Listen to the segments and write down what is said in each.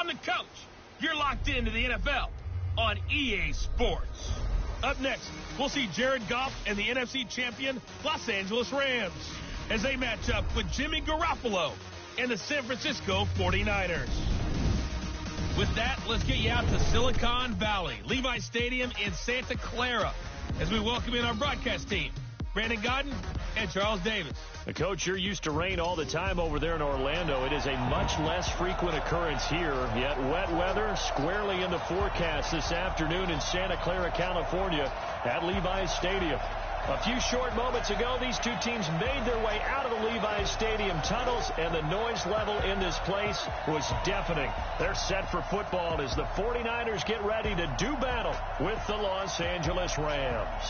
on the couch. You're locked into the NFL on EA Sports. Up next, we'll see Jared Goff and the NFC champion Los Angeles Rams as they match up with Jimmy Garoppolo and the San Francisco 49ers. With that, let's get you out to Silicon Valley, Levi Stadium in Santa Clara, as we welcome in our broadcast team, Brandon Godden and Charles Davis. Coach, you're used to rain all the time over there in Orlando. It is a much less frequent occurrence here, yet wet weather squarely in the forecast this afternoon in Santa Clara, California at Levi's Stadium. A few short moments ago, these two teams made their way out of the Levi's Stadium tunnels, and the noise level in this place was deafening. They're set for football as the 49ers get ready to do battle with the Los Angeles Rams.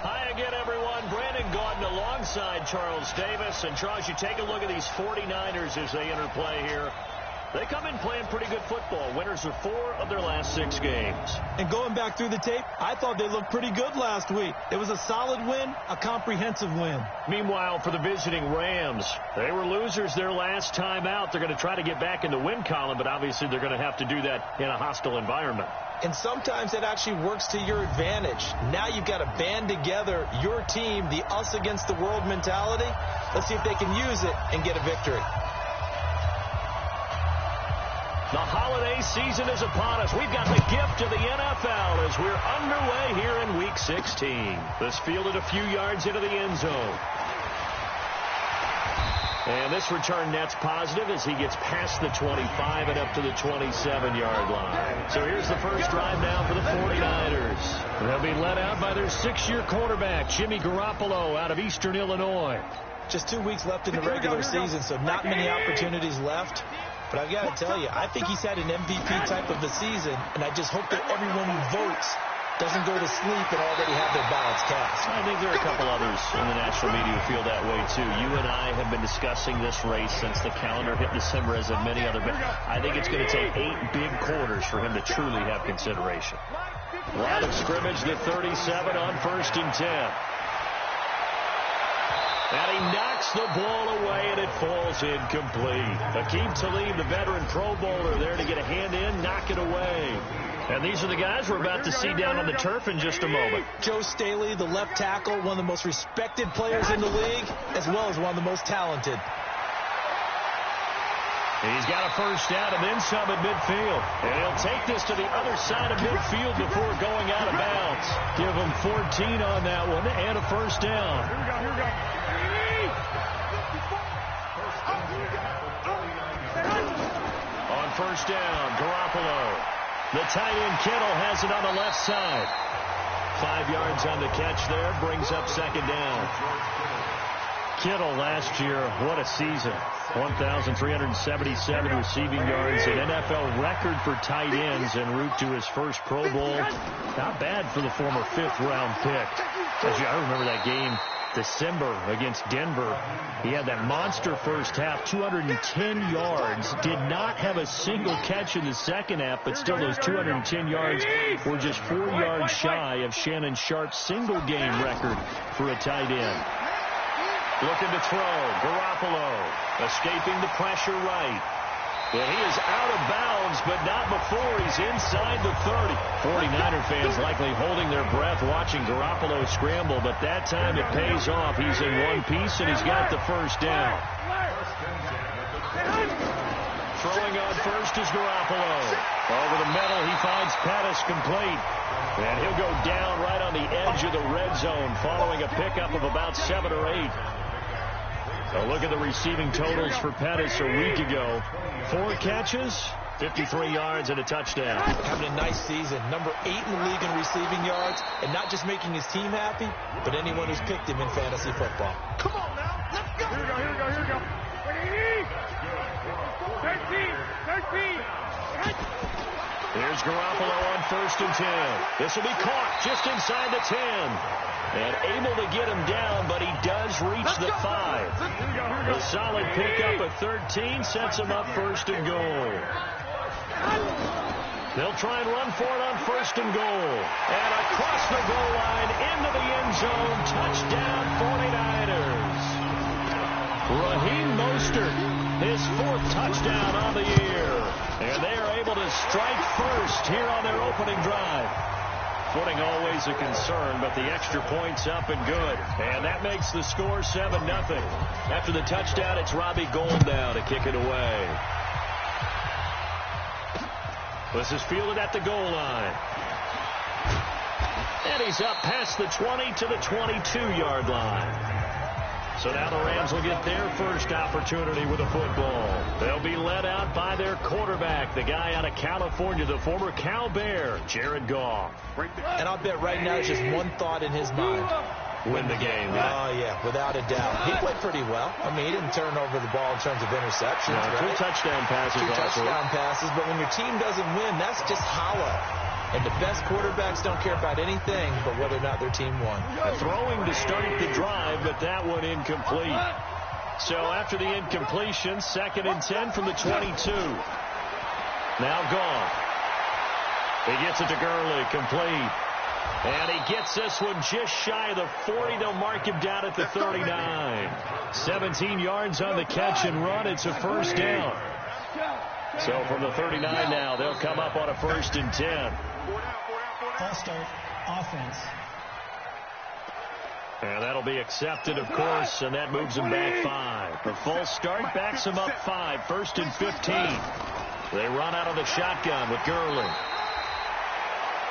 Hi again, everyone. Brandon Gaudin alongside Charles Davis. And, Charles, you take a look at these 49ers as they interplay here. They come in playing pretty good football. Winners of 4 of their last 6 games. And going back through the tape, I thought they looked pretty good last week. It was a solid win, a comprehensive win. Meanwhile, for the visiting Rams, they were losers their last time out. They're going to try to get back in the win column, but obviously they're going to have to do that in a hostile environment. And sometimes it actually works to your advantage. Now you've got to band together your team, the us against the world mentality. Let's see if they can use it and get a victory. The holiday season is upon us. We've got the gift of the NFL as we're underway here in Week 16. This fielded a few yards into the end zone. And this return net's positive as he gets past the 25 and up to the 27-yard line. So here's the first drive now for the 49ers. They'll be led out by their 6-year quarterback, Jimmy Garoppolo, out of Eastern Illinois. Just 2 weeks left in the regular season, so not many opportunities left. But I've got to tell you, I think he's had an MVP type of a season, and I just hope that everyone who votes doesn't go to sleep and already have their ballots cast. I think there are a couple others in the national media who feel that way, too. You and I have been discussing this race since the calendar hit December, as have many other. But I think it's going to take 8 big quarters for him to truly have consideration. Line of scrimmage, the 37 on 1st and 10. And he knocks the ball away, and it falls incomplete. Akeem Talib, the veteran Pro Bowler, there to get a hand in, knock it away. And these are the guys we're about to see down on the turf in just a moment. Joe Staley, the left tackle, one of the most respected players in the league, as well as one of the most talented. He's got a first down and then some at midfield. And he'll take this to the other side of midfield before going out of bounds. Give him 14 on that one and a first down. Here we go. On first down, Garoppolo. The tight end Kittle has it on the left side. 5 yards on the catch there, brings up second down. Kittle last year, what a season. 1,377 receiving yards, an NFL record for tight ends en route to his first Pro Bowl. Not bad for the former 5th-round pick. I remember that game, December against Denver. He had that monster first half, 210 yards. Did not have a single catch in the second half, but still those 210 yards were just 4 yards shy of Shannon Sharp's single-game record for a tight end. Looking to throw. Garoppolo escaping the pressure right. And he is out of bounds, but not before he's inside the 30. 49er fans likely holding their breath watching Garoppolo scramble, but that time it pays off. He's in one piece, and he's got the first down. Throwing on first is Garoppolo. Over the middle, he finds Pettis complete. And he'll go down right on the edge of the red zone following a pickup of about 7 or 8. A look at the receiving totals for Pettis a week ago. 4 catches, 53 yards, and a touchdown. Having a nice season. Number 8 in the league in receiving yards, and not just making his team happy, but anyone who's picked him in fantasy football. Come on now, let's go. Here we go. 13. Here's Garoppolo on 1st and 10. This will be caught just inside the 10. And able to get him down, but he does reach the 5. A solid pickup of 13 sets him up 1st and goal. They'll try and run for it on 1st and goal. And across the goal line into the end zone. Touchdown 49ers. Raheem Mostert, his 4th touchdown on the year. And they are able to strike first here on their opening drive. Footing always a concern, but the extra point's up and good. And that makes the score 7-0. After the touchdown, it's Robbie Gould now to kick it away. This is fielded at the goal line. And he's up past the 20 to the 22-yard line. So now the Rams will get their first opportunity with a football. They'll be led out by their quarterback, the guy out of California, the former Cal Bear, Jared Goff. And I'll bet right now it's just one thought in his mind. Win the game. Oh, yeah, without a doubt. He played pretty well. I mean, he didn't turn over the ball in terms of interceptions. No, right? 2 touchdown passes. 2 touchdown passes, but when your team doesn't win, that's just hollow. And the best quarterbacks don't care about anything but whether or not their team won. Throwing to start the drive, but that one incomplete. So after the incompletion, 2nd and 10 from the 22. Now Goff. He gets it to Gurley, complete. And he gets this one just shy of the 40. They'll mark him down at the 39. 17 yards on the catch and run. It's a first down. So from the 39 now, they'll come up on a 1st and 10. False start, offense. And that'll be accepted, of course, and that moves him back 5. The false start backs him up 5, 1st and 15. They run out of the shotgun with Gurley.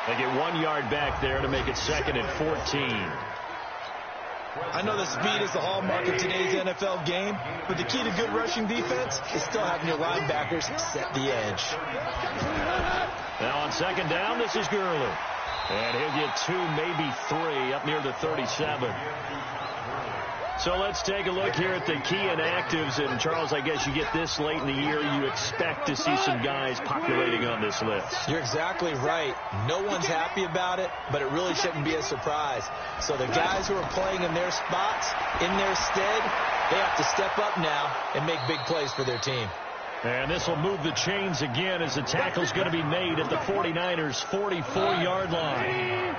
They get 1 yard back there to make it 2nd and 14. I know the speed is the hallmark of today's NFL game, but the key to good rushing defense is still having your linebackers set the edge. Now on 2nd down, this is Gurley. And he'll get 2, maybe 3, up near the 37. So let's take a look here at the key inactives. And, Charles, I guess you get this late in the year, you expect to see some guys populating on this list. You're exactly right. No one's happy about it, but it really shouldn't be a surprise. So the guys who are playing in their spots, in their stead, they have to step up now and make big plays for their team. And this will move the chains again as the tackle's going to be made at the 49ers' 44-yard line.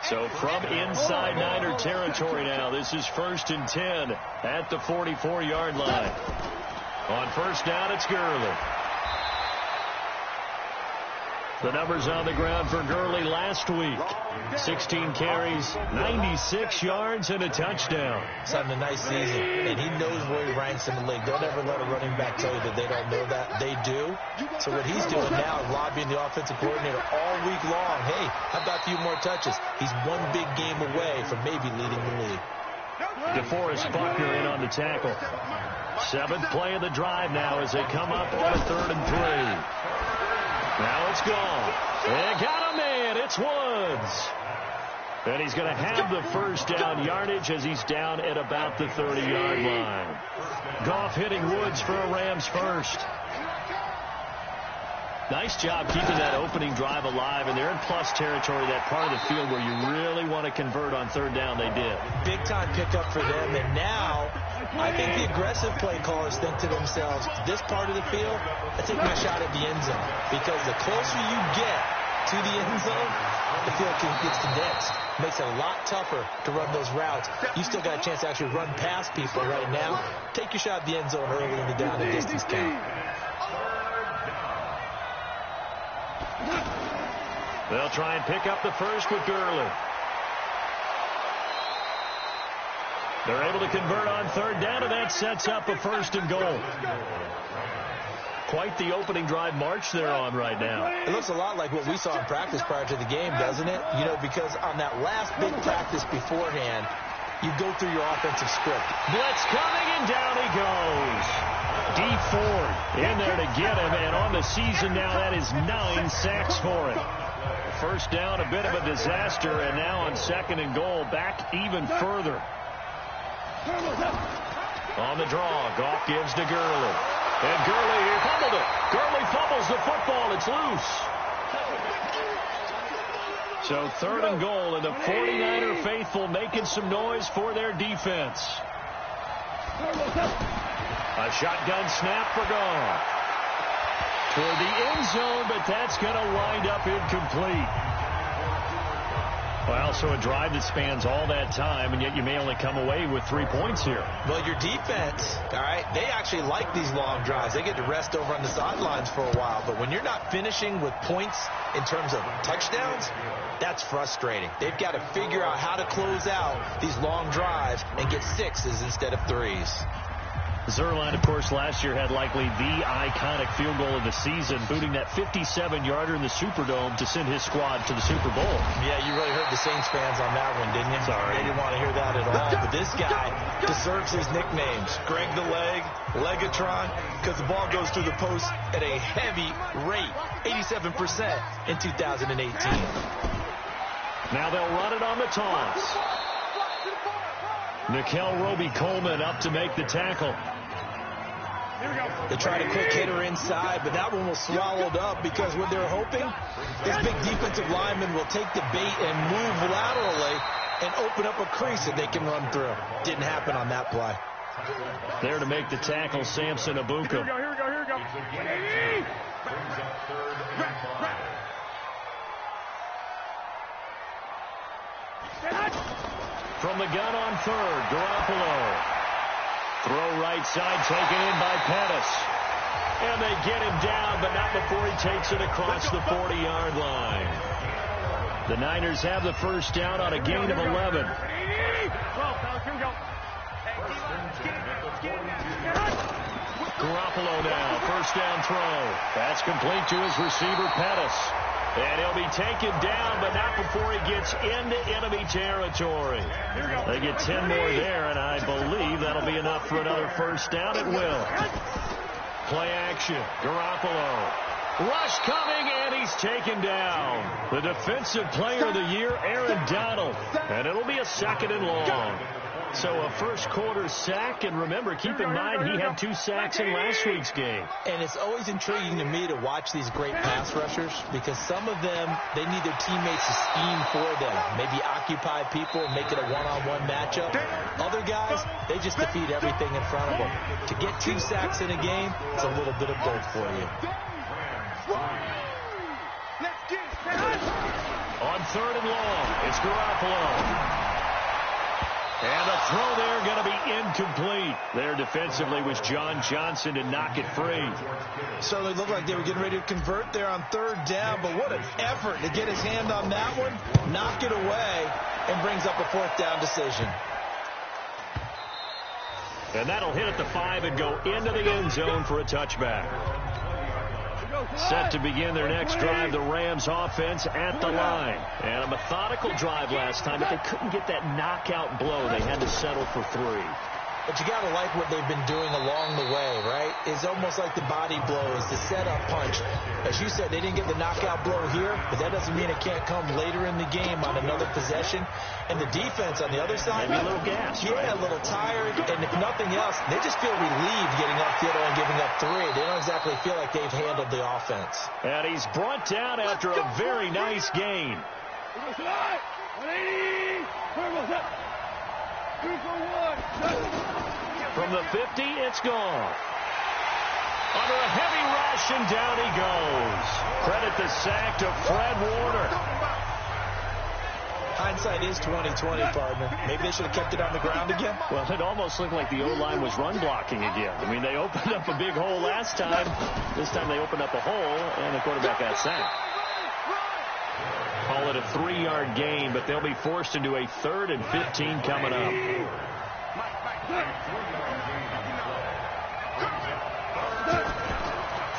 So from inside Niner territory now, this is 1st and 10 at the 44-yard line. On 1st down, it's Gurley. The numbers on the ground for Gurley last week. 16 carries, 96 yards, and a touchdown. He's having a nice season, and he knows where he ranks in the league. Don't ever let a running back tell you that they don't know that. They do. So what he's doing now is lobbying the offensive coordinator all week long. Hey, how about a few more touches? He's one big game away from maybe leading the league. DeForest Buckner in on the tackle. 7th play of the drive now as they come up on a 3rd and 3. Now it's gone. They got a man. It's Woods. And he's going to have the first down yardage as he's down at about the 30-yard line. Goff hitting Woods for a Rams first. Nice job keeping that opening drive alive, and they're in plus territory, that part of the field where you really want to convert on 3rd down. They did. Big-time pickup for them, and now I think the aggressive play callers think to themselves, this part of the field, I take my shot at the end zone, because the closer you get to the end zone, the field gets condensed. Makes it a lot tougher to run those routes. You still got a chance to actually run past people right now. Take your shot at the end zone early in the down and distance count. They'll try and pick up the first with Gurley. They're able to convert on 3rd down, and that sets up a 1st and goal. Quite the opening drive march they're on right now. It looks a lot like what we saw in practice prior to the game, doesn't it? You know, because on that last big practice beforehand, you go through your offensive script. Blitz coming, and down he goes. D. Ford in there to get him, and on the season now, that is 9 sacks for him. First down, a bit of a disaster, and now on 2nd and goal, back even further. On the draw, Goff gives to Gurley. And Gurley, he fumbled it. Gurley fumbles the football. It's loose. So 3rd and goal, and the 49er faithful making some noise for their defense. A shotgun snap for Goff. Toward the end zone, but that's going to wind up incomplete. Well, so a drive that spans all that time, and yet you may only come away with 3 points here. Well, your defense, all right, they actually like these long drives. They get to rest over on the sidelines for a while. But when you're not finishing with points in terms of touchdowns, that's frustrating. They've got to figure out how to close out these long drives and get 6s instead of 3s. Zuerlein, of course, last year had likely the iconic field goal of the season, booting that 57-yarder in the Superdome to send his squad to the Super Bowl. Yeah, you really hurt the Saints fans on that one, didn't you? Sorry. They didn't want to hear that at all. But this guy deserves his nicknames. Greg the Leg, Legatron, because the ball goes through the post at a heavy rate, 87% in 2018. Now they'll run it on the taunts. Nickel Roby-Coleman up to make the tackle. They tried a quick hitter inside, but that one was swallowed up because what they're hoping, this big defensive lineman will take the bait and move laterally and open up a crease that they can run through. Didn't happen on that play. There to make the tackle, Samson Abuka. Here we go. From the gun on third, Garoppolo. Throw right side, taken in by Pettis. And they get him down, but not before he takes it across the 40-yard line. The Niners have the first down on a gain of 11. Garoppolo now, first down throw. That's complete to his receiver, Pettis. And he'll be taken down, but not before he gets into enemy territory. They get 10 more there, and I believe that'll be enough for another first down. It will. Play action. Garoppolo. Rush coming, and he's taken down. The defensive player of the year, Aaron Donald. And it'll be a 2nd and long. So a first quarter sack, and remember, keep in mind he had 2 sacks in last week's game. And it's always intriguing to me to watch these great pass rushers because some of them, they need their teammates to scheme for them. Maybe occupy people and make it a one-on-one matchup. Other guys, they just defeat everything in front of them. To get 2 sacks in a game, it's a little bit of both for you. On 3rd and long, it's Garoppolo. And the throw there going to be incomplete. There defensively was John Johnson to knock it free. Certainly looked like they were getting ready to convert there on 3rd down, but what an effort to get his hand on that one, knock it away, and brings up a 4th down decision. And that'll hit at the 5 and go into the end zone for a touchback. Set to begin their next drive, the Rams offense at the line. And a methodical drive last time, but they couldn't get that knockout blow. They had to settle for 3. But you got to like what they've been doing along the way, right? It's almost like the body blows, the setup punch. As you said, they didn't get the knockout blow here, but that doesn't mean it can't come later in the game on another possession. And the defense on the other side, maybe a little gas, yeah, right? A little tired. And if nothing else, they just feel relieved getting upfield and giving up 3. They don't exactly feel like they've handled the offense. And he's brought down after a very nice gain. From the 50, it's gone. Under a heavy rush, and down he goes. Credit the sack to Fred Warner. Hindsight is 20/20, partner. Maybe they should have kept it on the ground again. Well, it almost looked like the O-line was run blocking again. I mean, they opened up a big hole last time. This time they opened up a hole, and the quarterback got sacked. Call it a 3-yard gain, but they'll be forced into a 3rd and 15 coming up.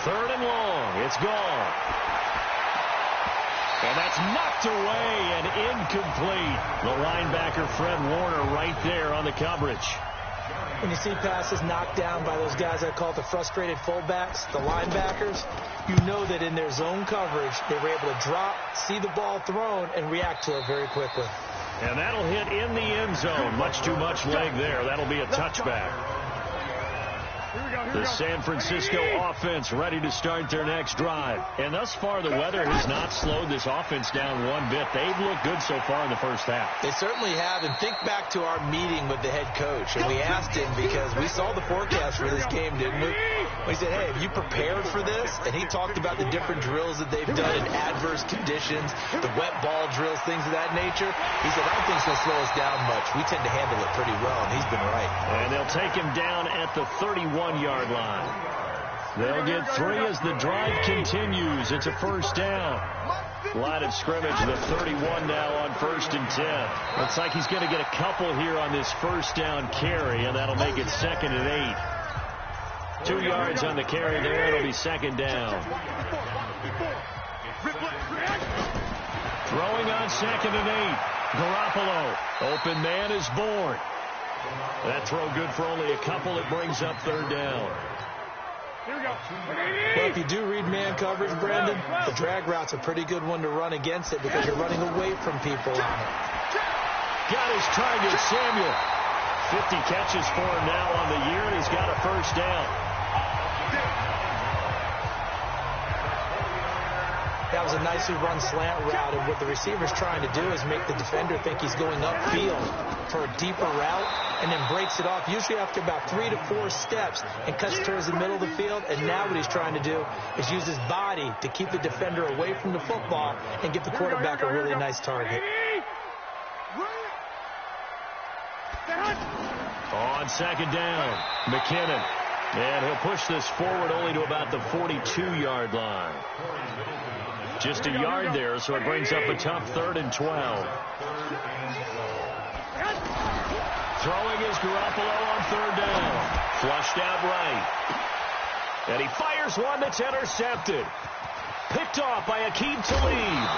Third and long. It's gone. And that's knocked away and incomplete. The linebacker, Fred Warner, right there on the coverage. When you see passes knocked down by those guys I call the frustrated fullbacks, the linebackers, you know that in their zone coverage, they were able to drop, see the ball thrown, and react to it very quickly. And that'll hit in the end zone. Much too much leg there. That'll be a touchback. The San Francisco offense ready to start their next drive. And thus far, the weather has not slowed this offense down one bit. They've looked good so far in the first half. They certainly have. And think back to our meeting with the head coach. And we asked him because we saw the forecast for this game, didn't we? He said, hey, have you prepared for this? And he talked about the different drills that they've done in adverse conditions, the wet ball drills, things of that nature. He said, I don't think it's going to slow us down much. We tend to handle it pretty well, and he's been right. And they'll take him down at the 31-yard line. They'll get 3 as the drive continues. It's a first down. Line of scrimmage, the 31 now on 1st and 10. Looks like he's going to get a couple here on this first down carry, and that'll make it 2nd and 8. 2 yards on the carry there. It'll be 2nd down. Throwing on 2nd and 8. Garoppolo. Open man is born. That throw good for only a couple. It brings up 3rd down. Here we go. Well, if you do read man coverage, Brandon, the drag route's a pretty good one to run against it because you're running away from people on it. Got his target, Samuel. 50 catches for him now on the year, and he's got a first down. That was a nicely run slant route, and what the receiver's trying to do is make the defender think he's going upfield for a deeper route and then breaks it off, usually after about 3 to 4 steps, and cuts towards the middle of the field. And now what he's trying to do is use his body to keep the defender away from the football and give the quarterback a really nice target. On 2nd down, McKinnon. And he'll push this forward only to about the 42-yard line. Just a yard there, so it brings up a tough 3rd and 12. Throwing is Garoppolo on 3rd down. Flushed out right. And he fires one that's intercepted. Picked off by Aqib Talib.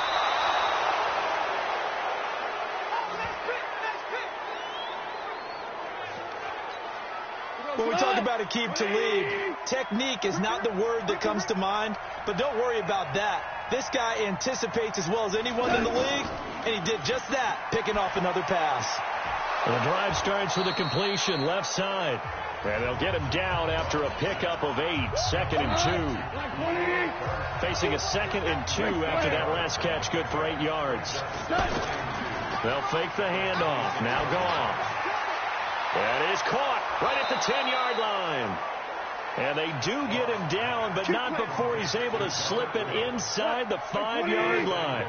When we talk about Aqib Talib, technique is not the word that comes to mind, but don't worry about that. This guy anticipates as well as anyone in the league, and he did just that, picking off another pass. The drive starts with a completion left side. And they'll get him down after a pickup of 8, 2nd and 2. Facing a 2nd and 2 after that last catch, good for 8 yards. They'll fake the handoff. Now gone. That is caught right at the 10-yard line. And they do get him down, but not before he's able to slip it inside the 5-yard line.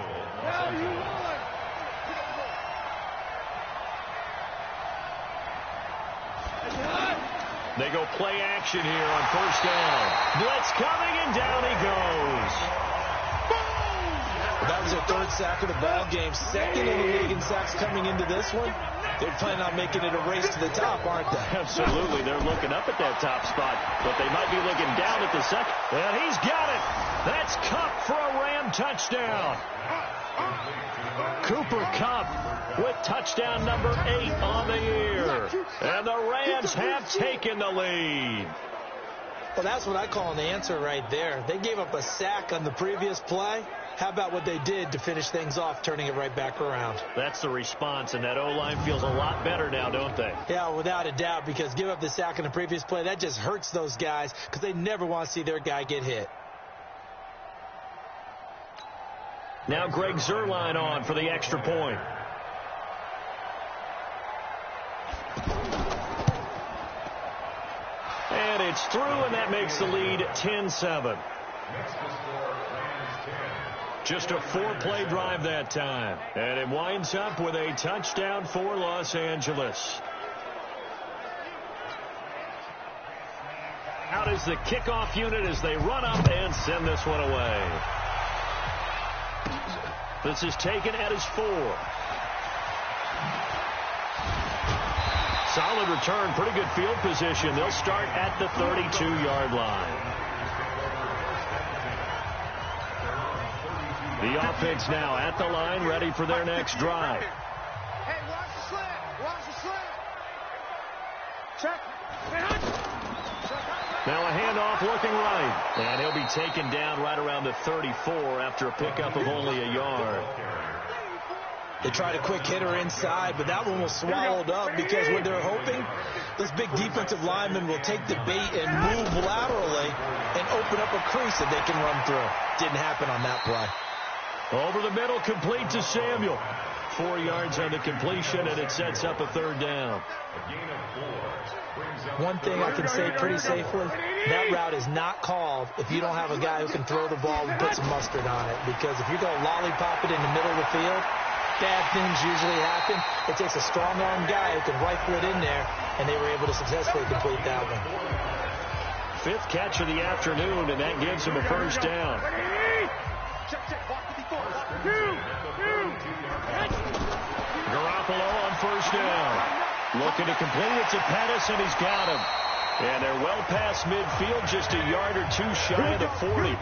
They go play action here on 1st down. Blitz coming, and down he goes. Well, that was their 3rd sack of the ball game. 2nd in the league in sacks coming into this one. They're planning on making it a race to the top, aren't they? Absolutely. They're looking up at that top spot, but they might be looking down at the second. And he's got it. That's Kupp for a Ram touchdown. Cooper Kupp with touchdown number 8 on the year. And the Rams have taken the lead. Well, that's what I call an answer right there. They gave up a sack on the previous play. How about what they did to finish things off, turning it right back around? That's the response, and that O-line feels a lot better now, don't they? Yeah, without a doubt, because give up the sack on the previous play, that just hurts those guys because they never want to see their guy get hit. Now Greg Zuerlein on for the extra point. And it's through, and that makes the lead 10-7. Just a 4-play drive that time. And it winds up with a touchdown for Los Angeles. Out is the kickoff unit as they run up and send this one away. This is taken at his 4. Solid return, pretty good field position. They'll start at the 32-yard line. The offense now at the line, ready for their next drive. Hey, watch the slant. Watch the slant. Check. Now a handoff looking right. And he'll be taken down right around the 34 after a pickup of only a yard. They tried a quick hitter inside, but that one was swallowed up because what they're hoping, this big defensive lineman will take the bait and move laterally and open up a crease that they can run through. Didn't happen on that play. Over the middle, complete to Samuel. 4 yards on the completion, and it sets up a 3rd down. One thing I can say pretty safely, that route is not called if you don't have a guy who can throw the ball and put some mustard on it. Because if you're going to lollipop it in the middle of the field, bad things usually happen. It takes a strong-arm guy who can rifle it in there, and they were able to successfully complete that one. 5th catch of the afternoon, and that gives him a 1st down. Garoppolo on 1st down. Looking to complete it to Pettis, and he's got him. And they're well past midfield, just a yard or 2 shy of the 40.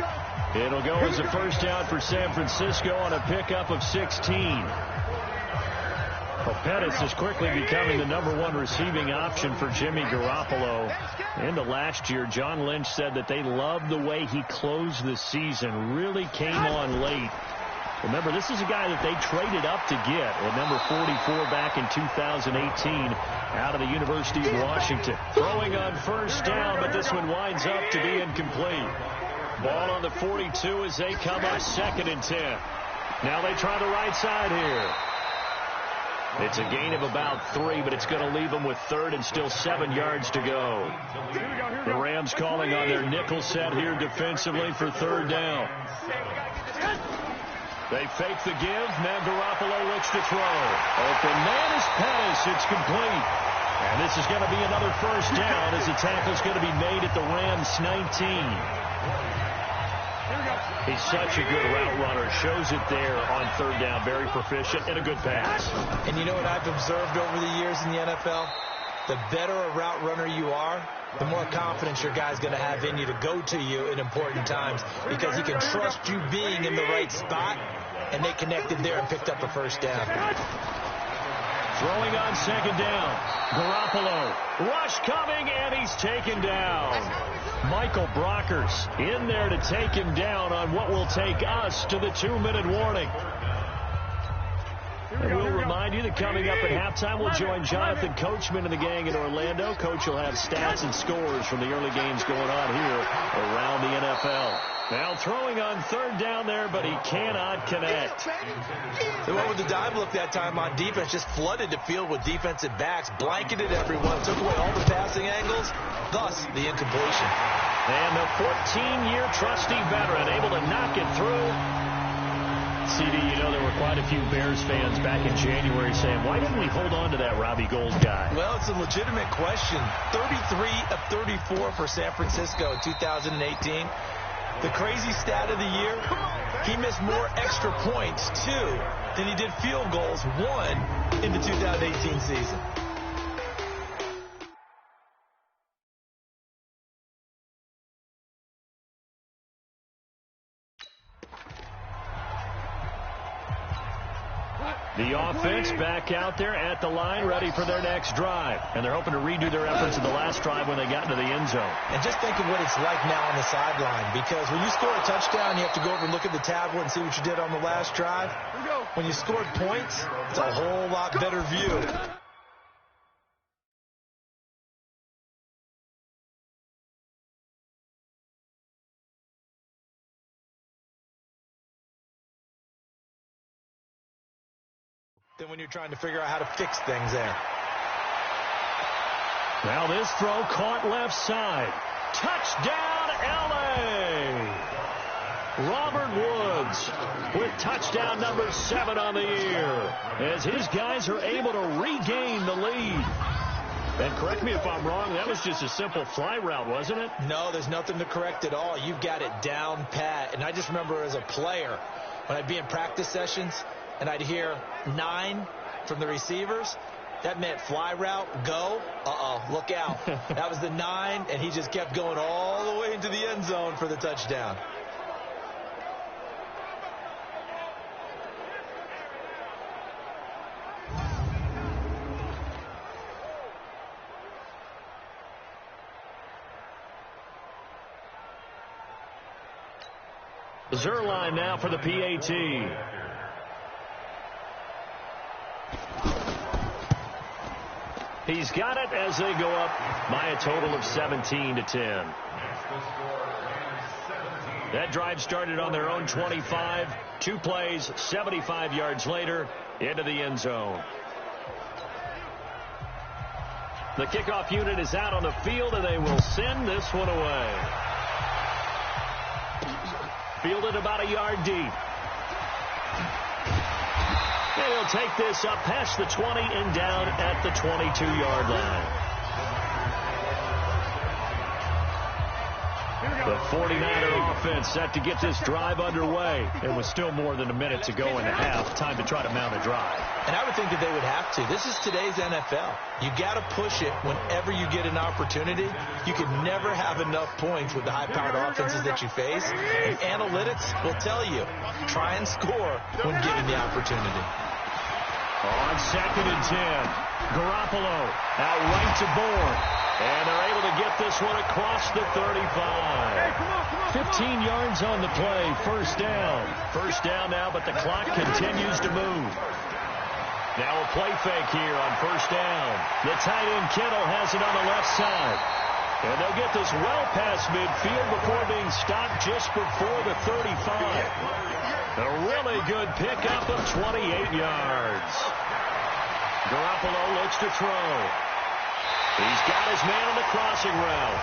It'll go as a 1st down for San Francisco on a pickup of 16. Well, Pettis is quickly becoming the #1 receiving option for Jimmy Garoppolo. Into last year, John Lynch said that they loved the way he closed the season, really came on late. Remember, this is a guy that they traded up to get at number 44 back in 2018 out of the University of Washington. Throwing on 1st down, but this one winds up to be incomplete. Ball on the 42 as they come up 2nd and 10. Now they try the right side here. It's a gain of about 3, but it's going to leave them with 3rd and still 7 yards to go. The Rams calling on their nickel set here defensively for 3rd down. They fake the give. Now Garoppolo looks to throw. Open man is Pettis. It's complete. And this is going to be another 1st down as the tackle's going to be made at the Rams 19. He's such a good route runner. Shows it there on 3rd down. Very proficient and a good pass. And you know what I've observed over the years in the NFL? The better a route runner you are, the more confidence your guy's going to have in you to go to you in important times, because he can trust you being in the right spot, and they connected there and picked up a 1st down. Throwing on 2nd down. Garoppolo. Rush coming, and he's taken down. Michael Brockers in there to take him down on what will take us to the 2-minute warning. And we'll remind you that coming up at halftime, we'll join Jonathan Coachman and the gang in Orlando. Coach will have stats and scores from the early games going on here around the NFL. Now throwing on 3rd down there, but he cannot connect. They went with the dive look that time on defense, just flooded the field with defensive backs, blanketed everyone, took away all the passing angles, thus the incompletion. And the 14-year trusty veteran able to knock it through. CD, you know, there were quite a few Bears fans back in January saying, why didn't we hold on to that Robbie Gould guy? Well, it's a legitimate question. 33 of 34 for San Francisco in 2018. The crazy stat of the year, he missed more extra points, 2, than he did field goals, 1, in the 2018 season. The offense back out there at the line, ready for their next drive. And they're hoping to redo their efforts in the last drive when they got into the end zone. And just think of what it's like now on the sideline, because when you score a touchdown, you have to go over and look at the tablet and see what you did on the last drive. When you scored points, it's a whole lot better view. Than when you're trying to figure out how to fix things there. Now this throw caught left side. Touchdown, L.A. Robert Woods with touchdown number 7 on the year as his guys are able to regain the lead. And correct me if I'm wrong, that was just a simple fly route, wasn't it? No, there's nothing to correct at all. You've got it down pat. And I just remember as a player, when I'd be in practice sessions, and I'd hear 9 from the receivers, that meant fly route, go, look out. That was the 9, and he just kept going all the way into the end zone for the touchdown. Zerline now for the PAT. He's got it as they go up by a total of 17-10. That drive started on their own 25. 2 plays, 75 yards later, into the end zone. The kickoff unit is out on the field, and they will send this one away. Fielded about a yard deep. And he'll take this up past the 20 and down at the 22-yard line. The 49er offense set to get this drive underway. It was still more than a minute to go in the half. Time to try to mount a drive. And I would think that they would have to. This is today's NFL. You got to push it whenever you get an opportunity. You can never have enough points with the high-powered offenses that you face. And analytics will tell you, try and score when given the opportunity. On 2nd and 10, Garoppolo out right to Bourne. And they're able to get this one across the 35. 15 yards on the play, first down. First down now, but the clock continues to move. Now a play fake here on first down. The tight end Kittle has it on the left side. And they'll get this well past midfield before being stopped just before the 35. A really good pickup of 28 yards. Garoppolo looks to throw. He's got his man on the crossing route.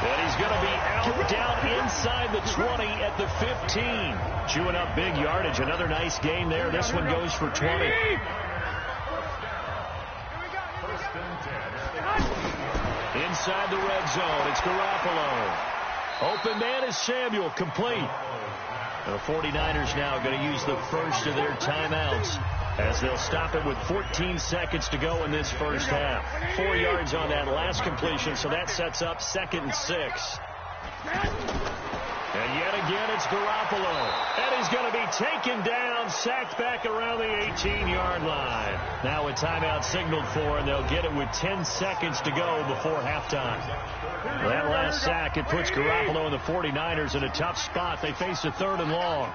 And he's going to be out down inside the 20 at the 15. Chewing up big yardage. Another nice gain there. This one goes for 20. Inside the red zone, it's Garoppolo. Open man is Samuel, complete. And the 49ers now going to use the first of their timeouts as they'll stop it with 14 seconds to go in this first half. 4 yards on that last completion, so that sets up 2nd and 6. And yet again, it's Garoppolo. And he's going to be taken down, sacked back around the 18-yard line. Now a timeout signaled for, and they'll get it with 10 seconds to go before halftime. That last sack, it puts Garoppolo and the 49ers in a tough spot. They face a 3rd and long.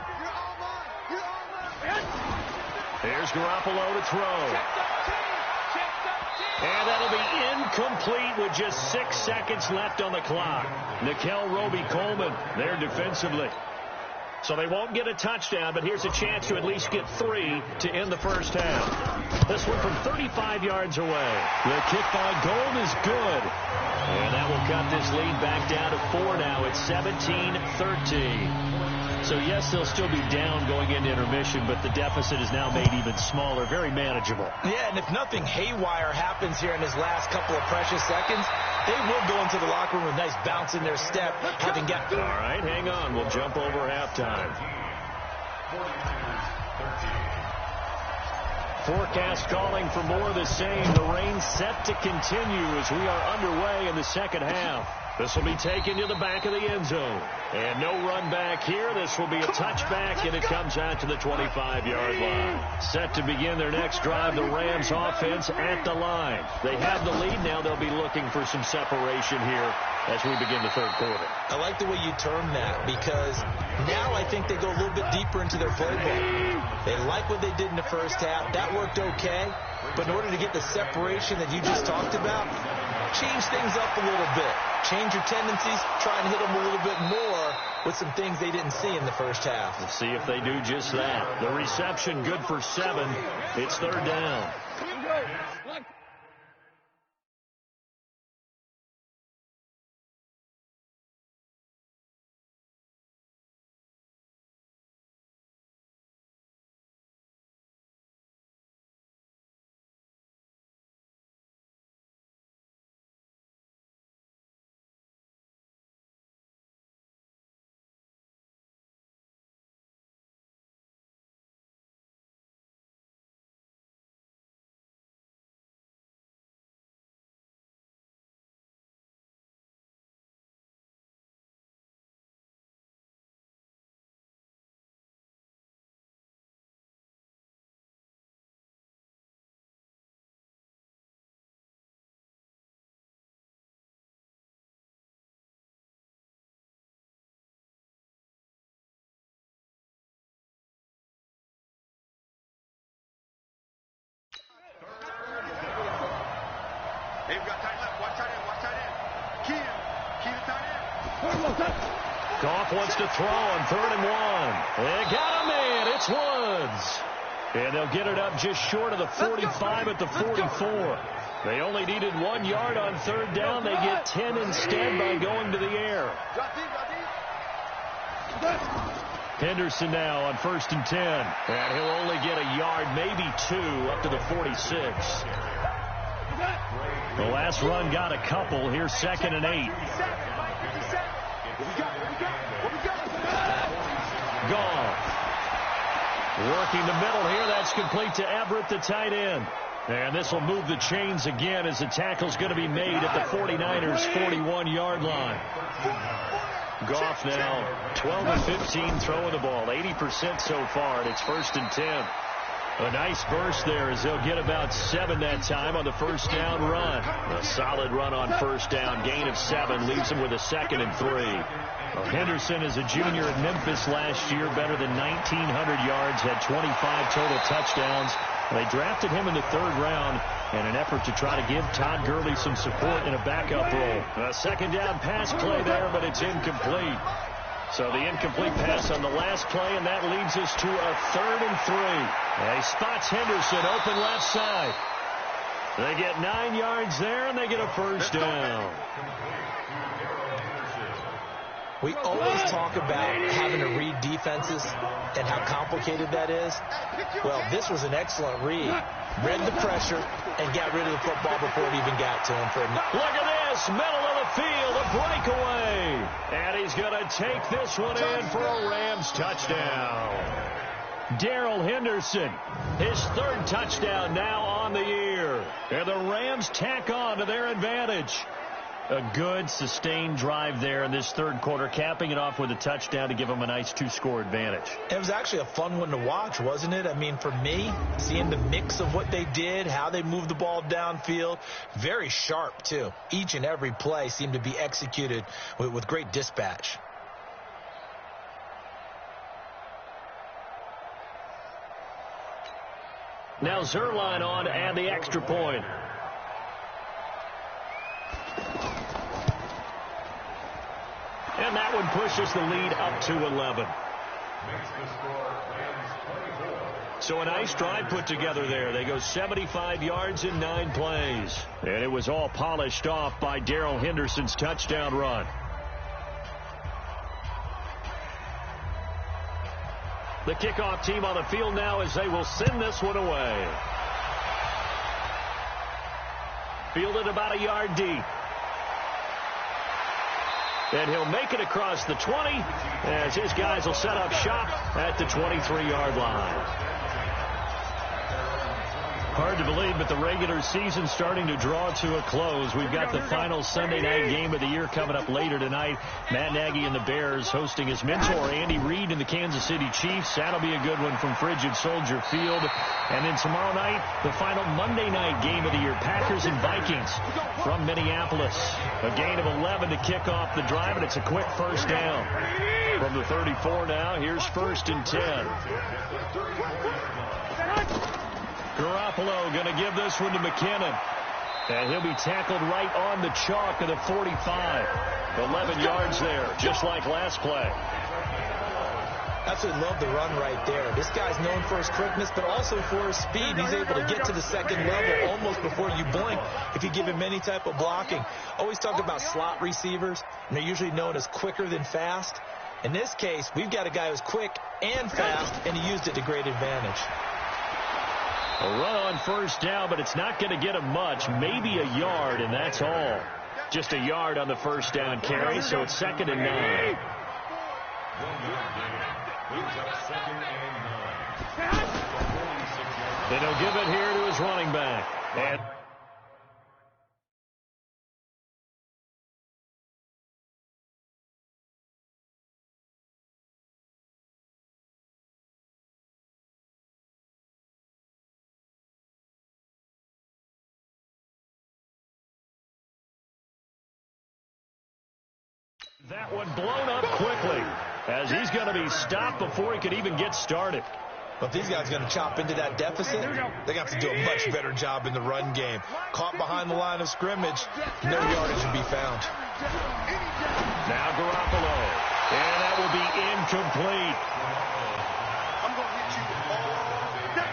Here's Garoppolo to throw. And that'll be incomplete with just 6 seconds left on the clock. Nickel Roby-Coleman there defensively. So they won't get a touchdown, but here's a chance to at least get 3 to end the first half. This one from 35 yards away. The kick by Gold is good. And that will cut this lead back down to 4 now. It's 17-13. So, yes, they'll still be down going into intermission, but the deficit is now made even smaller, very manageable. Yeah, and if nothing haywire happens here in his last couple of precious seconds, they will go into the locker room with a nice bounce in their step. Having got... All right, hang on. We'll jump over halftime. Forecast calling for more of the same. The rain set to continue as we are underway in the second half. This will be taken to the back of the end zone. And no run back here. This will be a touchback, and it comes out to the 25-yard line. Set to begin their next drive, the Rams offense at the line. They have the lead. Now they'll be looking for some separation here as we begin the third quarter. I like the way you term that, because now I think they go a little bit deeper into their playbook. They like what they did in the first half. That worked okay. But in order to get the separation that you just talked about, change things up a little bit. Change your tendencies, try and hit them a little bit more with some things they didn't see in the first half. We'll see if they do just that. The reception good for 7. It's 3rd down. Hey, we got tight left. Watch tight end. Watch tight end. Key to tight end. Goff wants to throw on 3rd and 1. They got him in. It's Woods. And they'll get it up just short of the 45 at the 44. They only needed 1 yard on 3rd down. They get 10 instead by going to the air. Henderson now on 1st and 10. And he'll only get a yard, maybe 2, up to the 46. The last run got a couple. Here's 2nd and 8. Goff. Working the middle here. That's complete to Everett, the tight end. And this will move the chains again as the tackle's going to be made at the 49ers' 41-yard line. Goff now 12 of 15 throwing the ball, 80% so far, and it's 1st and 10. A nice burst there as they'll get about 7 that time on the 1st down run. A solid run on 1st down, gain of 7, leaves them with a 2nd and 3. Well, Henderson is a junior at Memphis last year, better than 1,900 yards, had 25 total touchdowns. They drafted him in the 3rd round in an effort to try to give Todd Gurley some support in a backup role. A 2nd down pass play there, but it's incomplete. So the incomplete pass on the last play, and that leads us to a 3rd and 3. And he spots Henderson open left side. They get 9 yards there, and they get a 1st down. We always talk about having to read defenses and how complicated that is. Well, this was an excellent read. Read the pressure and got rid of the football before it even got to him. Look at this, middle of the field, a breakaway. And he's going to take this one in for a Rams touchdown. Darrell Henderson, his 3rd touchdown now on the year. And the Rams tack on to their advantage. A good, sustained drive there in this 3rd quarter, capping it off with a touchdown to give them a nice 2-score advantage. It was actually a fun one to watch, wasn't it? I mean, for me, seeing the mix of what they did, how they moved the ball downfield, very sharp, too. Each and every play seemed to be executed with great dispatch. Now Zerline on to add the extra point. And that one pushes the lead up to 11. So a nice drive put together there. They go 75 yards in 9 plays. And it was all polished off by Darrell Henderson's touchdown run. The kickoff team on the field now as they will send this one away. Fielded about a yard deep. And he'll make it across the 20 as his guys will set up shop at the 23-yard line. Hard to believe, but the regular season starting to draw to a close. We've got the final Sunday night game of the year coming up later tonight. Matt Nagy and the Bears hosting his mentor, Andy Reid, and the Kansas City Chiefs. That'll be a good one from Frigid Soldier Field. And then tomorrow night, the final Monday night game of the year, Packers and Vikings from Minneapolis. A gain of 11 to kick off the drive, and it's a quick 1st down. From the 34 now, here's 1st and 10. Garoppolo going to give this one to McKinnon. And he'll be tackled right on the chalk of the 45. 11 yards there, just like last play. Absolutely love the run right there. This guy's known for his quickness, but also for his speed. He's able to get to the 2nd level almost before you blink if you give him any type of blocking. Always talk about slot receivers, and they're usually known as quicker than fast. In this case, we've got a guy who's quick and fast, and he used it to great advantage. A run on 1st down, but it's not going to get him much. Maybe a yard, and that's all. Just a yard on the 1st down carry, so it's 2nd and 9. Then he'll give it here to his running back. And that one blown up quickly as he's going to be stopped before he could even get started. But if these guys are going to chop into that deficit, they're going to have to do a much better job in the run game. Caught behind the line of scrimmage, no yardage to be found. Now Garoppolo. And incomplete. I'm going to hit you all day.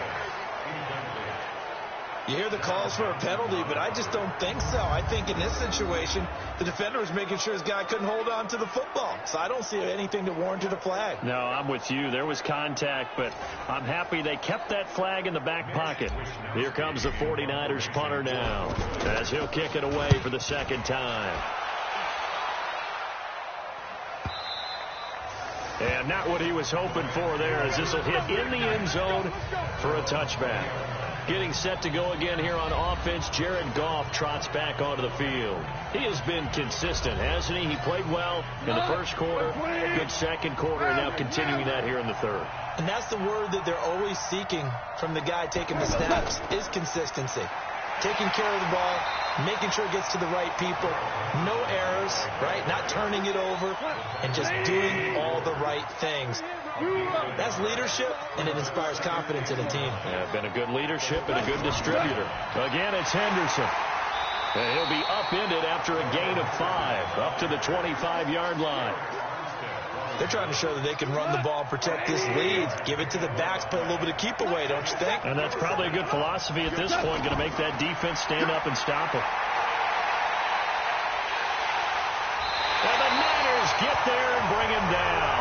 You hear the calls for a penalty, but I just don't think so. I think in this situation, the defender was making sure his guy couldn't hold on to the football. So I don't see anything that warranted a flag. No, I'm with you. There was contact, but I'm happy they kept that flag in the back pocket. Here comes the 49ers punter now, as he'll kick it away for the second time. And not what he was hoping for there, as this will hit in the end zone for a touchback. Getting set to go again here on offense, Jared Goff trots back onto the field. He has been consistent, hasn't he? He played well in the first quarter, good second quarter, and now continuing that here in the third. And that's the word that they're always seeking from the guy taking the snaps, is consistency. Taking care of the ball, making sure it gets to the right people, no errors, right? Not turning it over, and just doing all the right things. That's leadership, and it inspires confidence in a team. Yeah, been a good leadership and a good distributor. Again, it's Henderson. And he'll be upended after a gain of 5, up to the 25-yard line. They're trying to show that they can run the ball, protect this lead, give it to the backs, play a little bit of keep away, don't you think? And that's probably a good philosophy at this point, going to make that defense stand up and stop it. And the Niners get there and bring him down.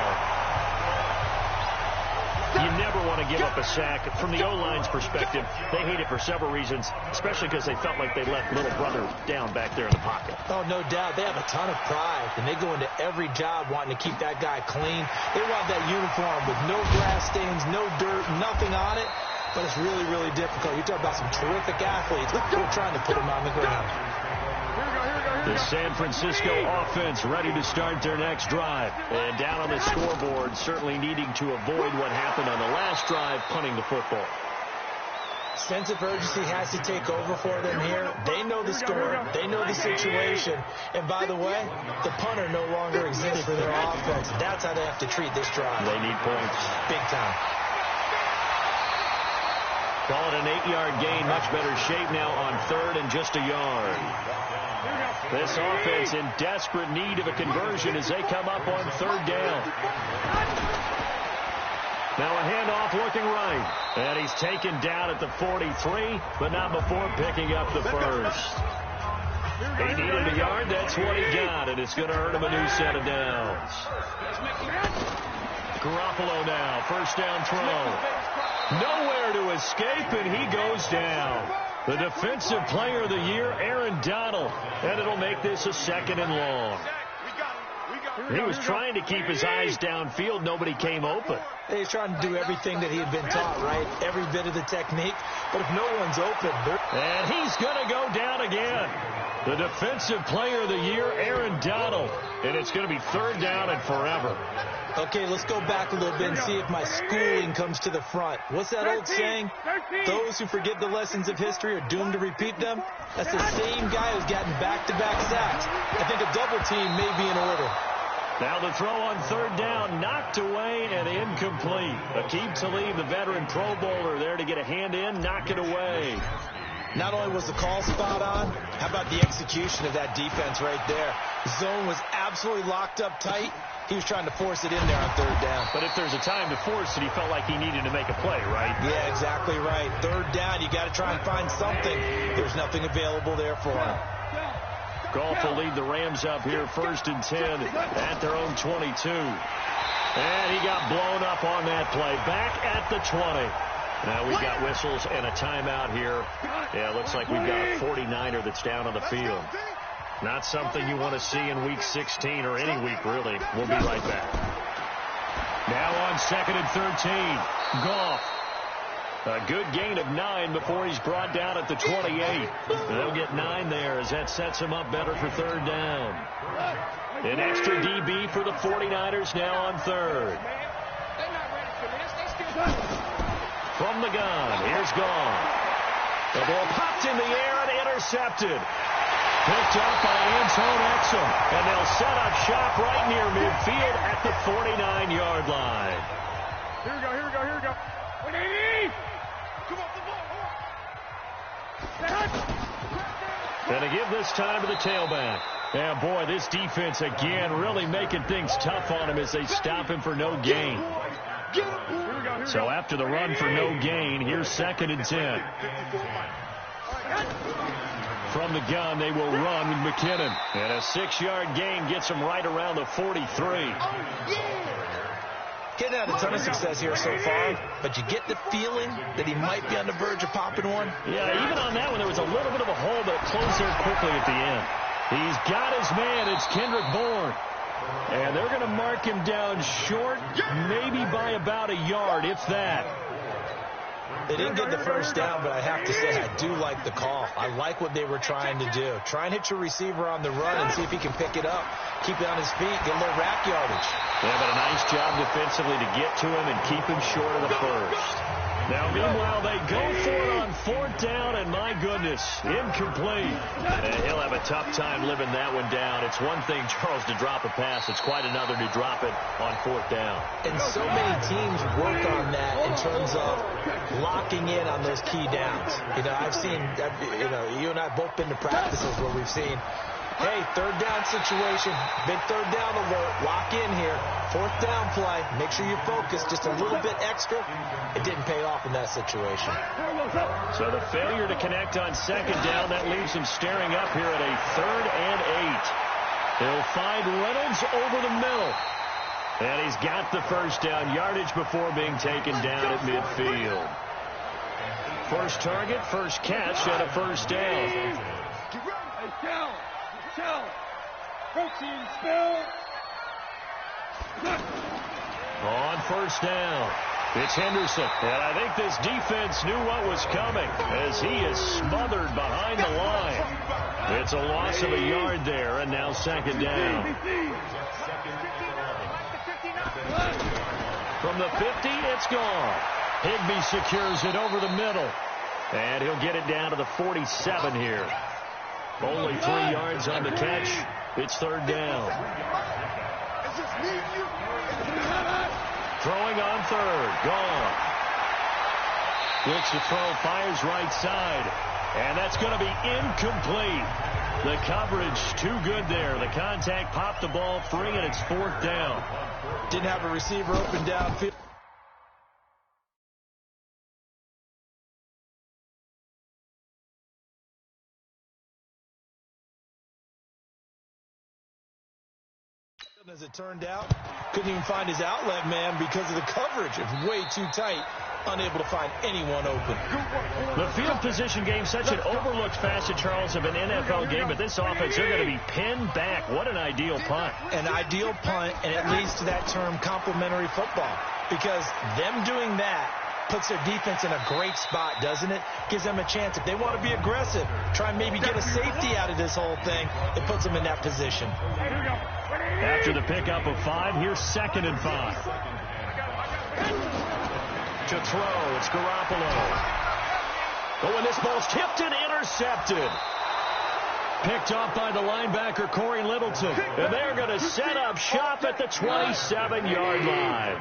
You never want to give up a sack. From the O-line's perspective, they hate it for several reasons, especially because they felt like they left little brother down back there in the pocket. Oh, no doubt. They have a ton of pride, and they go into every job wanting to keep that guy clean. They want that uniform with no grass stains, no dirt, nothing on it, but it's really, really difficult. You talk about some terrific athletes. We're trying to put them on the ground. The San Francisco offense ready to start their next drive. And down on the scoreboard, certainly needing to avoid what happened on the last drive, punting the football. Sense of urgency has to take over for them here. They know the score. They know the situation. And by the way, the punter no longer exists for their offense. That's how they have to treat this drive. They need points. Big time. Call it an 8-yard gain. Much better shape now on third and just a yard. This offense in desperate need of a conversion as they come up on third down. Now a handoff looking right. And he's taken down at the 43, but not before picking up the first. He needed a yard. That's what he got, and it's going to earn him a new set of downs. Garoppolo now, first down throw. Nowhere to escape, and he goes down. The defensive player of the year, Aaron Donald. And it'll make this a second and long. He was trying to keep his eyes downfield. Nobody came open. He's trying to do everything that he had been taught, right? Every bit of the technique. But if no one's open... And he's going to go down again. The defensive player of the year, Aaron Donald. And it's going to be third down and forever. Okay, let's go back a little bit and see if my schooling comes to the front. What's that old saying? Those who forget the lessons of history are doomed to repeat them. That's the same guy who's gotten back-to-back sacks. I think a double team may be in order. Now the throw on third down, knocked away and incomplete. Aqib Talib, the veteran Pro Bowler, there to get a hand in, knock it away. Not only was the call spot on, how about the execution of that defense right there? Zone was absolutely locked up tight. He was trying to force it in there on third down. But if there's a time to force it, he felt like he needed to make a play, right? Yeah, exactly right. Third down, you got to try and find something. There's nothing available there for him. Goff will lead the Rams up here first and 10 at their own 22. And he got blown up on that play. Back at the 20. Now we've got whistles and a timeout here. Yeah, it looks like we've got a 49er that's down on the field. Not something you want to see in Week 16 or any week, really. We'll be right back. Now on second and 13. Goff. A good gain of 9 before he's brought down at the 28. They'll get 9 there as that sets him up better for third down. An extra DB for the 49ers now on third. From the gun, here's Goff. The ball popped in the air and intercepted. Picked up by Antoine Exum. And they'll set up shop right near midfield at the 49-yard line. Here we go, here we go, here we go. 180! Come on, And to give this time to the tailback. Yeah, boy, this defense again really making things tough on him as they stop him for no gain. So after the run for no gain, here's 2nd and 10. From the gun, they will run with McKinnon. And a 6-yard gain gets him right around the 43. Getting had a ton of success here so far, but you get the feeling that he might be on the verge of popping one. Yeah, even on that one, there was a little bit of a hole, but it closed there quickly at the end. He's got his man. It's Kendrick Bourne. And they're going to mark him down short, maybe by about a yard, if that. They didn't get the first down, but I have to say I do like the call. I like what they were trying to do. Try and hit your receiver on the run and see if he can pick it up, keep it on his feet, get a little rack yardage. Yeah, but a nice job defensively to get to him and keep him short of the first. Now, meanwhile, they go for it on 4th down, and my goodness, incomplete. And he'll have a tough time living that one down. It's one thing, Charles, to drop a pass. It's quite another to drop it on 4th down. And so many teams work on that in terms of locking in on those key downs. You know, I've seen, you and I have both been to practices where we've seen, hey, 3rd down situation, big 3rd down alert, lock in here, 4th down play, make sure you're focused just a little bit extra. It didn't pay off in that situation. So the failure to connect on 2nd down, that leaves him staring up here at a 3rd and 8. He'll find Reynolds over the middle. And he's got the first down yardage before being taken down at midfield. First target, first catch, and a first down. On 1st down, it's Henderson. And I think this defense knew what was coming as he is smothered behind the line. It's a loss of a yard there, and now 2nd down. From the 50, it's gone. Higbee secures it over the middle. And he'll get it down to the 47 here. Only 3 yards on the catch. It's 3rd down. Throwing on 3rd. Gone. Looks to throw. Fires right side. And that's going to be incomplete. The coverage too good there. The contact popped the ball free, and it's 4th down. Didn't have a receiver open downfield. As it turned out, couldn't even find his outlet man because of the coverage. It's way too tight. Unable to find anyone open. The field position game, such an overlooked facet, Charles, of an NFL game, but this offense, they're going to be pinned back. What an ideal punt. An ideal punt, and it leads to that term complementary football, because them doing that puts their defense in a great spot, doesn't it? Gives them a chance. If they want to be aggressive, try and maybe get a safety out of this whole thing, it puts them in that position. After the pickup of 5, here's 2nd and 5. To throw, it's Garoppolo. Oh, and this ball's tipped and intercepted. Picked off by the linebacker, Corey Littleton. And they're going to set up shop at the 27-yard line.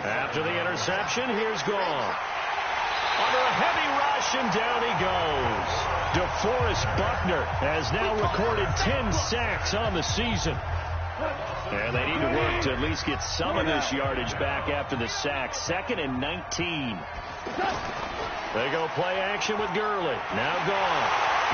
After the interception, here's Gone. Under a heavy rush, and down he goes. DeForest Buckner has now recorded 10 sacks on the season. And they need to work to at least get some of this yardage back after the sack. 2nd and 19. They go play action with Gurley. Now Gone.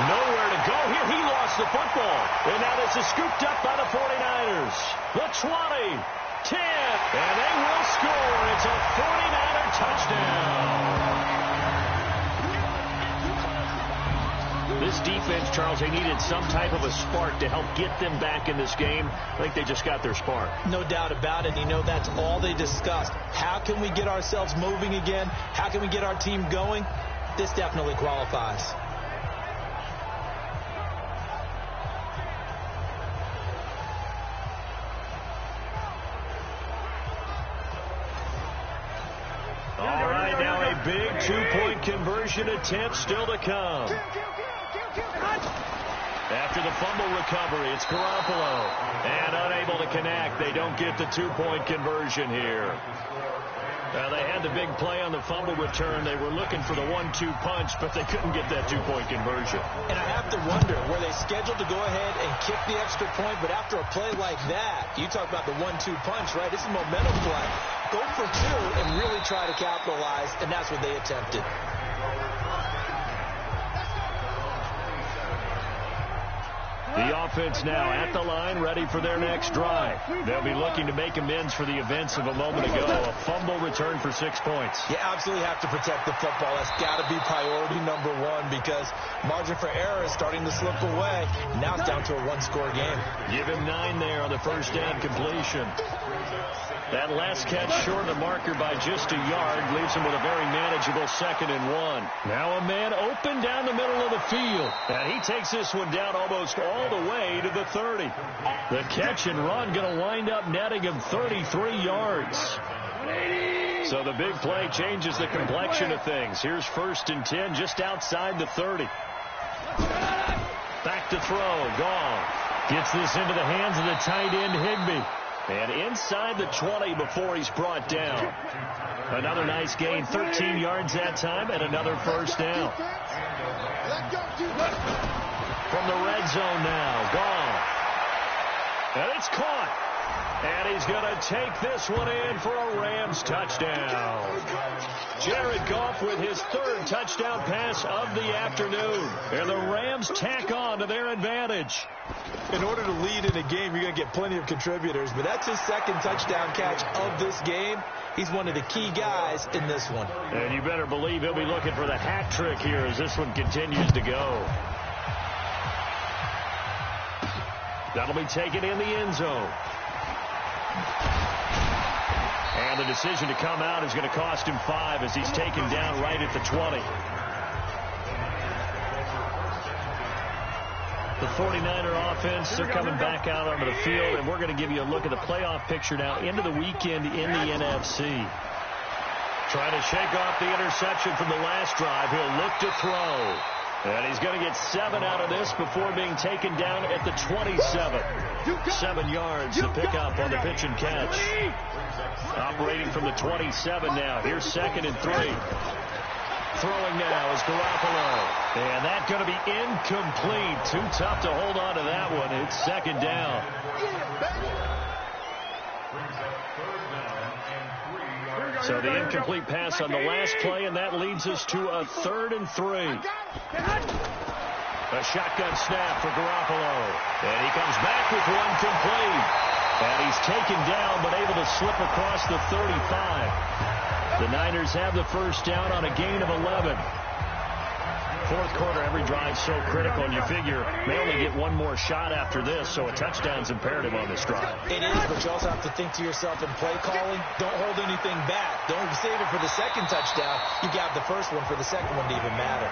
Nowhere to go here. He lost the football. And now this is scooped up by the 49ers. The 20. 10. And they will score. It's a 49er touchdown. This defense, Charles, they needed some type of a spark to help get them back in this game. I think they just got their spark. No doubt about it. You know, that's all they discussed. How can we get ourselves moving again? How can we get our team going? This definitely qualifies. All right, now a big two-point conversion attempt still to come. After the fumble recovery, it's Garoppolo. And unable to connect. They don't get the two-point conversion here. They had the big play on the fumble return. They were looking for the 1-2 punch, but they couldn't get that two-point conversion. And I have to wonder, were they scheduled to go ahead and kick the extra point, but after a play like that, you talk about the 1-2 punch, right? It's a momentum play. Go for two and really try to capitalize, and that's what they attempted. The offense now at the line, ready for their next drive. They'll be looking to make amends for the events of a moment ago. A fumble return for 6 points. You absolutely have to protect the football. That's got to be priority number one because margin for error is starting to slip away. Now it's down to a one-score game. Give him 9 there on the first down completion. That last catch short of the marker by just a yard leaves him with a very manageable 2nd and 1. Now a man open down the middle of the field. And he takes this one down almost all the way to the 30. The catch and run going to wind up netting him 33 yards. So the big play changes the complexion of things. Here's 1st and 10 just outside the 30. Back to throw. Gone. Gets this into the hands of the tight end Higbee. And inside the 20 before he's brought down. Another nice gain, 13 yards that time, and another first down. From the red zone now, gone. And it's caught. And he's going to take this one in for a Rams touchdown. Jared Goff with his 3rd touchdown pass of the afternoon. And the Rams tack on to their advantage. In order to lead in a game, you're going to get plenty of contributors, but that's his 2nd touchdown catch of this game. He's one of the key guys in this one. And you better believe he'll be looking for the hat trick here as this one continues to go. That'll be taken in the end zone. And the decision to come out is going to cost him 5 as he's taken down right at the 20. The 49er offense, they're coming back out onto the field, and we're going to give you a look at the playoff picture now into the weekend in the NFC. Trying to shake off the interception from the last drive. He'll look to throw. And he's going to get 7 out of this before being taken down at the 27. 7 yards to pick up on the pitch and catch. Operating from the 27 now. Here's 2nd and 3. Throwing now is Garoppolo. And that's going to be incomplete. Too tough to hold on to that one. It's 2nd down. So the incomplete pass on the last play, and that leads us to a 3rd and 3. A shotgun snap for Garoppolo. And he comes back with one complete. And he's taken down, but able to slip across the 35. The Niners have the first down on a gain of 11. 4th quarter, every drive so critical, and you figure they only get one more shot after this, so a touchdown's imperative on this drive. It is, but you also have to think to yourself in play calling, don't hold anything back. Don't save it for the 2nd touchdown. You got the first one for the 2nd one to even matter.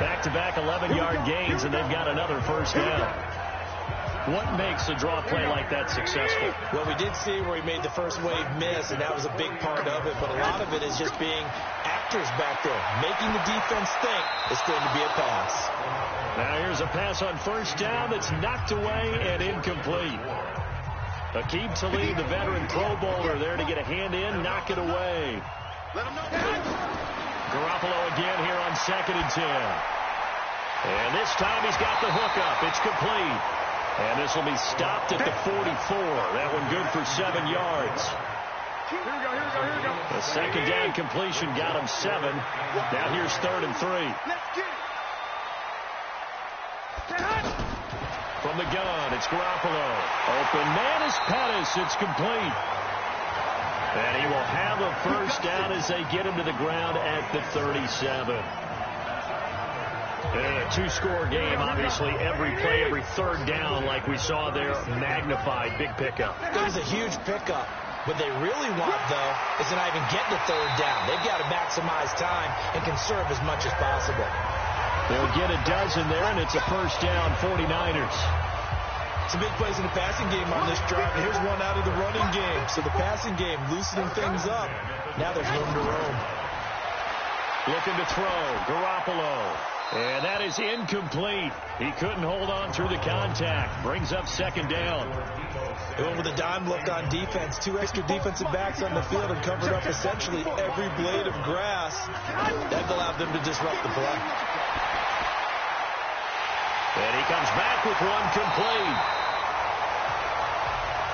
Back-to-back 11-yard gains, and they've got another first down. What makes a draw play like that successful? Well, we did see where he made the first wave miss, and that was a big part of it, but a lot of it is just being actors back there, making the defense think it's going to be a pass. Now here's a pass on first down that's knocked away and incomplete. Aqib Talib, the veteran Pro Bowler, there to get a hand in, knock it away. Garoppolo again here on 2nd and 10. And this time he's got the hook up. It's complete. And this will be stopped at the 44. That one good for 7 yards. Here we go. The 2nd down completion got him 7. Now here's 3rd and 3. From the gun, it's Garoppolo. Open man is Pettis. It's complete. And he will have a first down as they get him to the ground at the 37. In a 2-score game, obviously, every play, every 3rd down, like we saw there, magnified. Big pickup. It was a huge pickup. What they really want, though, is to not even get the 3rd down. They've got to maximize time and conserve as much as possible. They'll get a dozen there, and it's a first down, 49ers. Some big plays in the passing game on this drive. And here's one out of the running game. So the passing game loosening things up. Now there's room to roam. Looking to throw. Garoppolo. And that is incomplete. He couldn't hold on through the contact. Brings up second down. Going with a dime look on defense. 2 extra defensive backs on the field and covered up essentially every blade of grass. That allowed them to disrupt the play. And he comes back with one complete.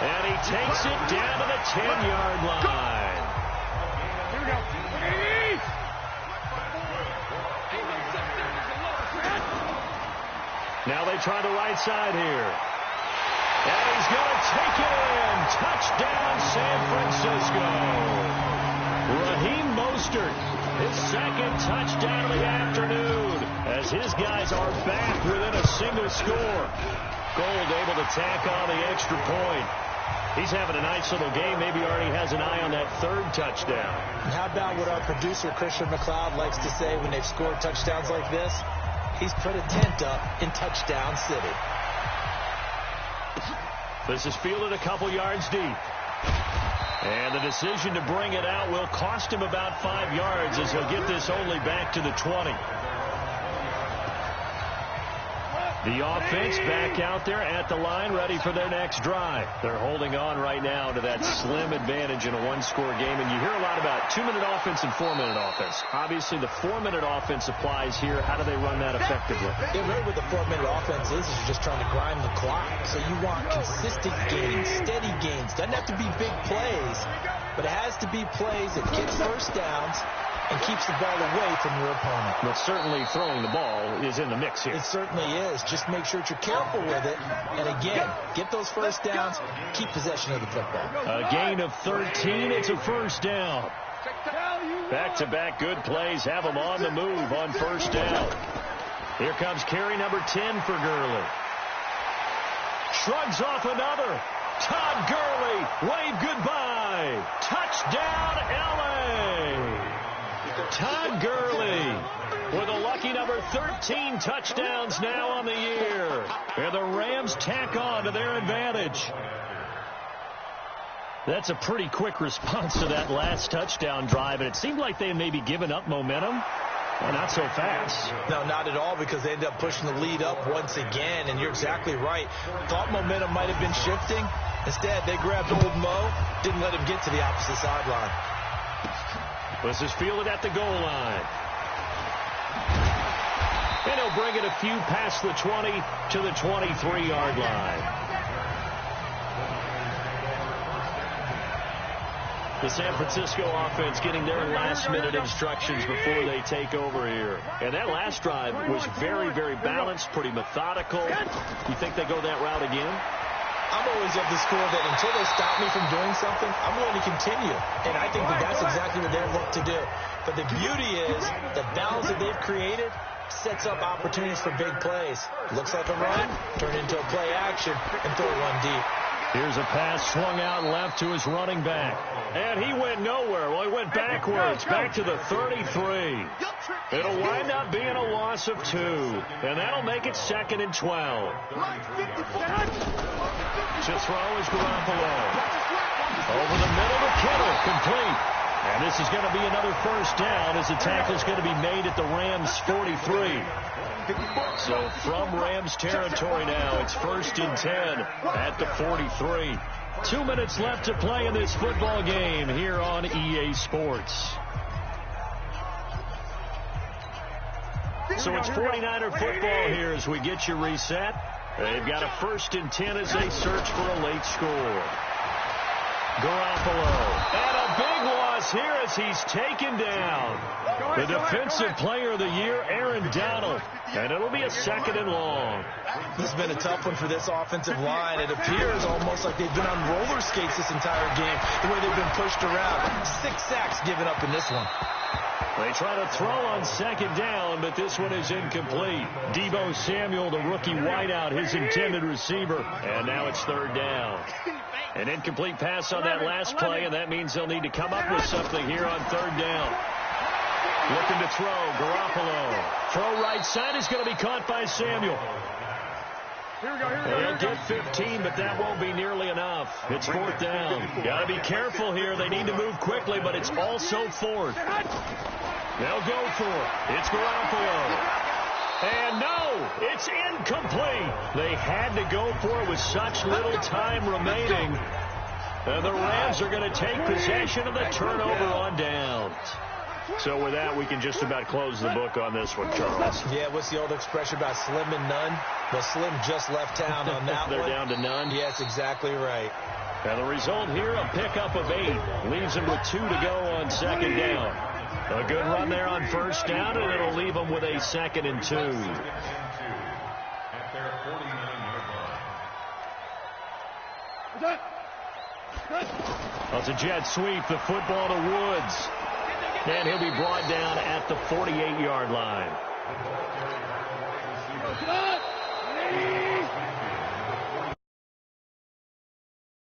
And he takes it down to the 10-yard line. Here we go. Now they try the right side here. And he's going to take it in. Touchdown, San Francisco. Raheem Mostert, his second touchdown of the afternoon, as his guys are back within a single score. Gold able to tack on the extra point. He's having a nice little game. Maybe already has an eye on that third touchdown. And how about what our producer, Christian McLeod, likes to say when they've scored touchdowns like this? He's put a tent up in Touchdown City. This is fielded a couple yards deep. And the decision to bring it out will cost him about 5 yards as he'll get this only back to the 20. The offense back out there at the line, ready for their next drive. They're holding on right now to that slim advantage in a one-score game. And you hear a lot about 2-minute offense and 4-minute offense. Obviously, the 4-minute offense applies here. How do they run that effectively? Yeah, really what the 4-minute offense is you're just trying to grind the clock. So you want consistent gains, steady gains. Doesn't have to be big plays, but it has to be plays that gets first downs and keeps the ball away from your opponent. But certainly throwing the ball is in the mix here. It certainly is. Just make sure that you're careful with it. And again, get those first downs, keep possession of the football. A gain of 13. It's a first down. Back-to-back good plays have them on the move on first down. Here comes carry number 10 for Gurley. Shrugs off another. Todd Gurley, wave goodbye. Touchdown, L.A. Todd Gurley with a lucky number 13 touchdowns now on the year. And the Rams tack on to their advantage. That's a pretty quick response to that last touchdown drive, and it seemed like they had maybe given up momentum. Well, not so fast. No, not at all, because they ended up pushing the lead up once again, and you're exactly right. Thought momentum might have been shifting. Instead, they grabbed old Mo, didn't let him get to the opposite sideline. This is fielded at the goal line. And he'll bring it a few past the 20 to the 23-yard line. The San Francisco offense getting their last-minute instructions before they take over here. And that last drive was very, very balanced, pretty methodical. You think they go that route again? I'm always of the school that until they stop me from doing something, I'm going to continue. And I think that that's exactly what they're looking to do. But the beauty is the balance that they've created sets up opportunities for big plays. Looks like a run, turn into a play action, and throw one deep. Here's a pass swung out left to his running back. And he went nowhere. Well, he went backwards, back to the 33. It'll wind up being a loss of 2. And that'll make it 2nd and 12. To throw is Garoppolo. Over the middle to Kittle, complete. And this is going to be another first down as the tackle's going to be made at the Rams' 43. So from Rams territory now, it's 1st and 10 at the 43. 2 minutes left to play in this football game here on EA Sports. So it's 49er football here as we get you reset. They've got a 1st and 10 as they search for a late score. Garoppolo. And a big loss here as he's taken down. The defensive player of the year, Aaron Donald. And it'll be a 2nd and long. This has been a tough one for this offensive line. It appears almost like they've been on roller skates this entire game, the way they've been pushed around. 6 sacks given up in this one. They try to throw on 2nd down, but this one is incomplete. Deebo Samuel, the rookie wideout, his intended receiver. And now it's 3rd down. An incomplete pass on that last play, and that means they'll need to come up with something here on 3rd down. Looking to throw, Garoppolo. Throw right side is going to be caught by Samuel. They'll get 15, but that won't be nearly enough. It's 4th down. Got to be careful here. They need to move quickly, but it's also 4th. They'll go for it. It's Garoppolo. And no, it's incomplete. They had to go for it with such little time remaining. And the Rams are going to take possession of the turnover on downs. So with that, we can just about close the book on this one, Charles. Yeah, what's the old expression about slim and none? Well, Slim just left town on that They're one. down to none? Yeah, that's exactly right. And the result here, a pickup of 8. Leaves them with 2 to go on second down. A good run there on first down, and it'll leave them with a 2nd and 2. That's a jet sweep, the football to Woods. And he'll be brought down at the 48-yard line.